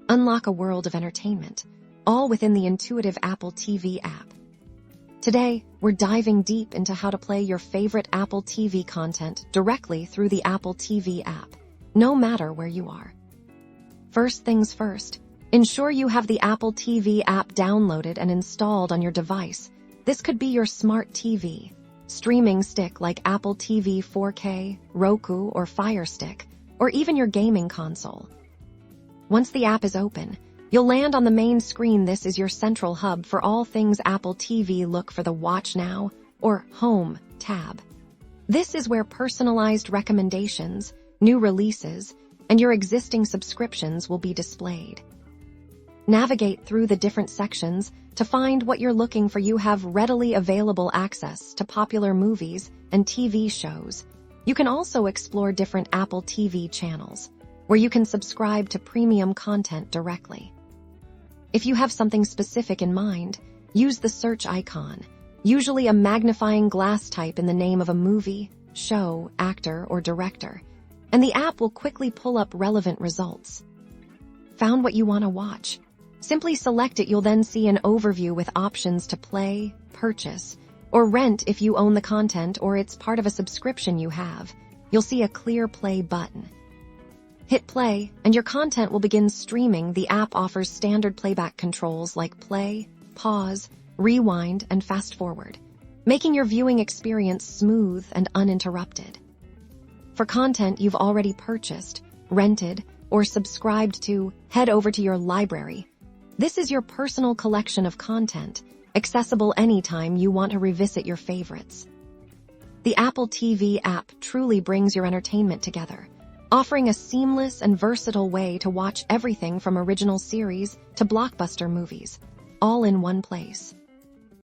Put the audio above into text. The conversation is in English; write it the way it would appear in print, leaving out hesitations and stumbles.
Unlock a world of entertainment, all within the intuitive Apple TV app. Today, we're diving deep into how to play your favorite Apple TV content directly through the Apple TV app, no matter where you are. First things first, ensure you have the Apple TV app downloaded and installed on your device. This could be your smart TV, streaming stick like Apple TV 4K, Roku, or Fire Stick, or even your gaming console. Once the app is open, you'll land on the main screen. This is your central hub for all things Apple TV. Look for the Watch Now or Home tab. This is where personalized recommendations, new releases, and your existing subscriptions will be displayed. Navigate through the different sections to find what you're looking for. You have readily available access to popular movies and TV shows. You can also explore different Apple TV channels, where you can subscribe to premium content directly. If you have something specific in mind, use the search icon, usually a magnifying glass. Type in the name of a movie, show, actor, or director, and the app will quickly pull up relevant results. Found what you want to watch? Simply select it. You'll then see an overview with options to play, purchase, or rent. If you own the content or it's part of a subscription you have, you'll see a clear play button. Hit play, and your content will begin streaming. The app offers standard playback controls like play, pause, rewind, and fast forward, making your viewing experience smooth and uninterrupted. For content you've already purchased, rented, or subscribed to, head over to your library. This is your personal collection of content, accessible anytime you want to revisit your favorites. The Apple TV app truly brings your entertainment together, offering a seamless and versatile way to watch everything from original series to blockbuster movies, all in one place.